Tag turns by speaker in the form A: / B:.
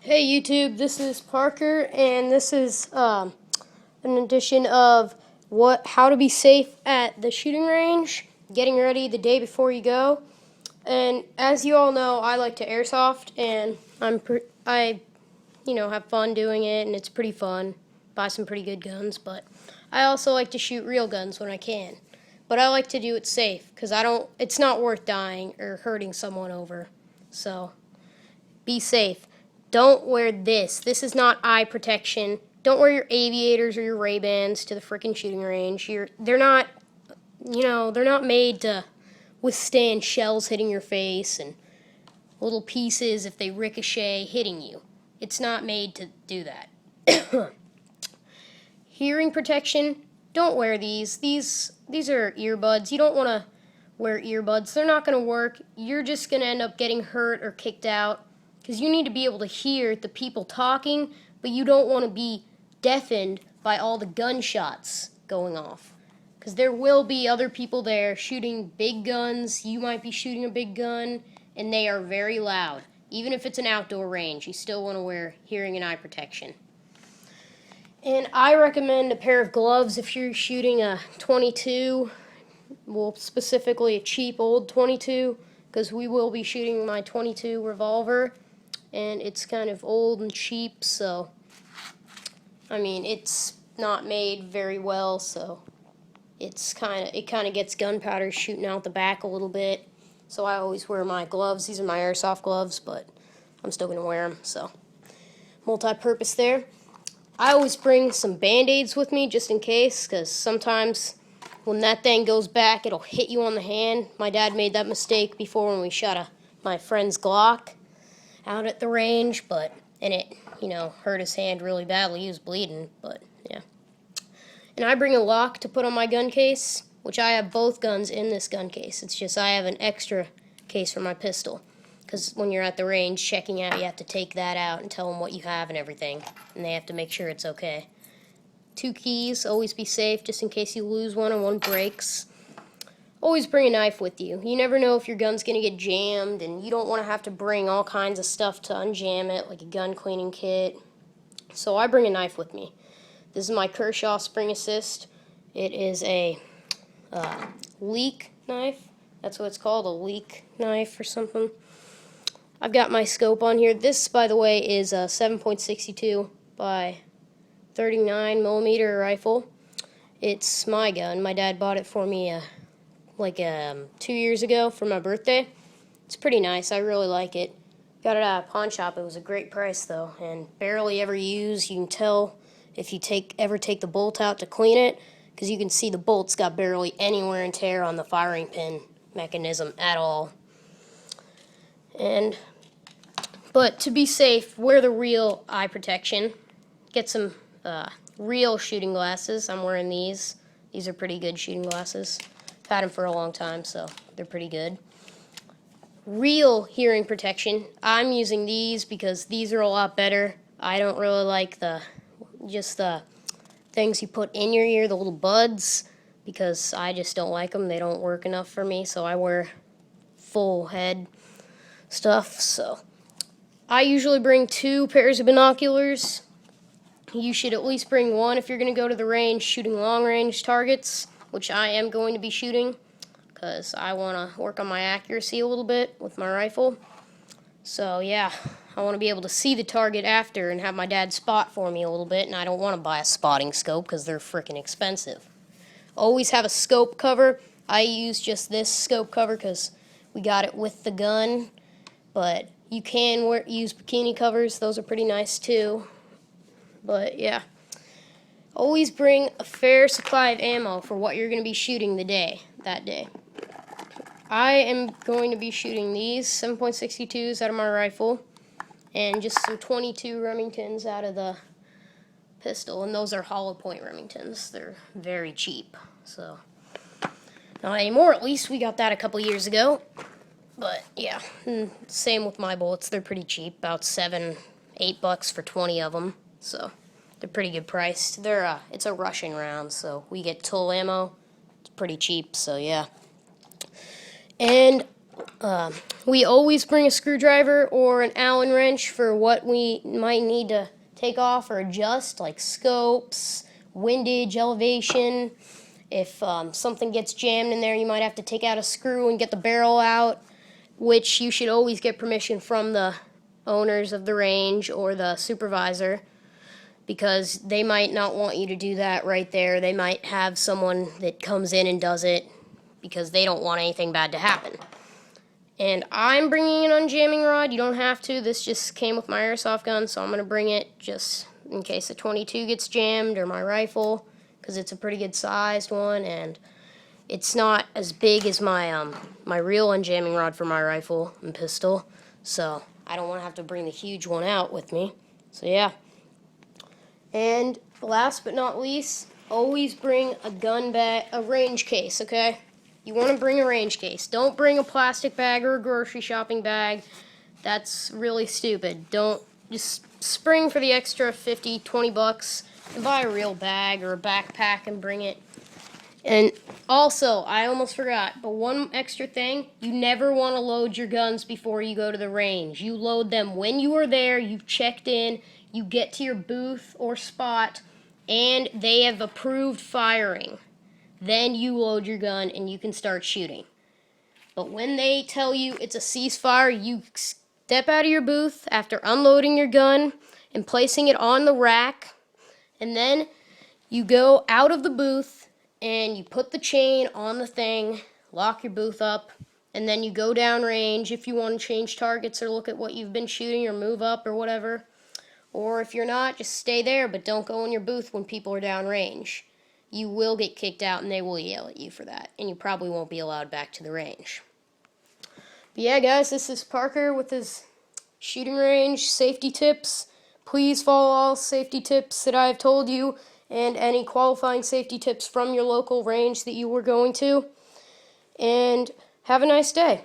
A: Hey YouTube, this is Parker, and this is an edition of how to be safe at the shooting range, getting ready the day before you go. And as you all know, I like to airsoft, and I have fun doing it, and it's pretty fun. Buy some pretty good guns, but I also like to shoot real guns when I can. But I like to do it safe because it's not worth dying or hurting someone over. So be safe. Don't wear this. This is not eye protection. Don't wear your aviators or your Ray-Bans to the freaking shooting range. They're not made to withstand shells hitting your face and little pieces, if they ricochet, hitting you. It's not made to do that. Hearing protection, don't wear these. These are earbuds. You don't want to wear earbuds. They're not going to work. You're just going to end up getting hurt or kicked out. Because you need to be able to hear the people talking, but you don't want to be deafened by all the gunshots going off. Because there will be other people there shooting big guns. You might be shooting a big gun, and they are very loud. Even if it's an outdoor range, you still want to wear hearing and eye protection. And I recommend a pair of gloves if you're shooting a .22, well, specifically a cheap old .22, because we will be shooting my .22 revolver. And it's kind of old and cheap, so it's not made very well, so it kind of gets gunpowder shooting out the back a little bit. So I always wear my gloves. These are my airsoft gloves, but I'm still gonna wear them. So multi-purpose there. I always bring some Band-Aids with me just in case, because sometimes when that thing goes back, it'll hit you on the hand. My dad made that mistake before when we shot my friend's Glock out at the range, and it hurt his hand really badly. He was bleeding, but yeah. And I bring a lock to put on my gun case, which I have both guns in this gun case. It's just I have an extra case for my pistol, because when you're at the range checking out, you have to take that out and tell them what you have and everything, and they have to make sure it's okay. 2 keys, always be safe just in case you lose one and one breaks. Always bring a knife with you. You never know if your gun's going to get jammed, and you don't want to have to bring all kinds of stuff to unjam it, like a gun cleaning kit. So I bring a knife with me. This is my Kershaw Spring Assist. It is a leek knife. That's what it's called, a leek knife or something. I've got my scope on here. This, by the way, is a 7.62 by 39 millimeter rifle. It's my gun. My dad bought it for me 2 years ago for my birthday. It's pretty nice. I really like it. Got it at a pawn shop. It was a great price though, and barely ever used. You can tell if you ever take the bolt out to clean it, because you can see the bolt's got barely any wear and tear on the firing pin mechanism at all. But to be safe, wear the real eye protection. Get some real shooting glasses. I'm wearing these. These are pretty good shooting glasses. Had them for a long time, so they're pretty good. Real hearing protection. I'm using these because these are a lot better. I don't really like the things you put in your ear, the little buds, because I just don't like them. They don't work enough for me, so I wear full head stuff. So I usually bring 2 pairs of binoculars. You should at least bring 1 if you're going to go to the range shooting long-range targets, which I am going to be shooting, because I want to work on my accuracy a little bit with my rifle. So yeah, I want to be able to see the target after and have my dad spot for me a little bit, and I don't want to buy a spotting scope because they're freaking expensive. Always have a scope cover. I use just this scope cover because we got it with the gun, but you can use bikini covers. Those are pretty nice too. But yeah. Always bring a fair supply of ammo for what you're going to be shooting that day. I am going to be shooting these 7.62s out of my rifle, and just some .22 Remingtons out of the pistol, and those are hollow point Remingtons. They're very cheap, so not anymore. At least we got that a couple years ago. But yeah, same with my bullets. They're pretty cheap, about $7-8 for 20 of them. So they're pretty good priced. It's a Russian round, so we get tool ammo. It's pretty cheap, so yeah. And we always bring a screwdriver or an Allen wrench for what we might need to take off or adjust, like scopes, windage, elevation. If something gets jammed in there, you might have to take out a screw and get the barrel out, which you should always get permission from the owners of the range or the supervisor, because they might not want you to do that right there. They might have someone that comes in and does it because they don't want anything bad to happen. And I'm bringing an unjamming rod. You don't have to. This just came with my airsoft gun, so I'm going to bring it just in case the 22 gets jammed or my rifle, because it's a pretty good sized one, and it's not as big as my my real unjamming rod for my rifle and pistol, so I don't want to have to bring the huge one out with me. So yeah. And last but not least, always bring a gun bag, a range case, okay? You want to bring a range case. Don't bring a plastic bag or a grocery shopping bag. That's really stupid. Don't just spring for the extra 50, 20 bucks and buy a real bag or a backpack and bring it. And also, I almost forgot, but one extra thing, you never want to load your guns before you go to the range. You load them when you are there, you've checked in, you get to your booth or spot, and they have approved firing. Then you load your gun and you can start shooting. But when they tell you it's a ceasefire, you step out of your booth after unloading your gun and placing it on the rack, and then you go out of the booth and you put the chain on the thing, lock your booth up, and then you go down range if you want to change targets or look at what you've been shooting or move up or whatever. Or if you're not, just stay there, but don't go in your booth when people are down range. You will get kicked out and they will yell at you for that, and you probably won't be allowed back to the range. But yeah, guys, this is Parker with his shooting range safety tips. Please follow all safety tips that I have told you and any qualifying safety tips from your local range that you were going to. And have a nice day.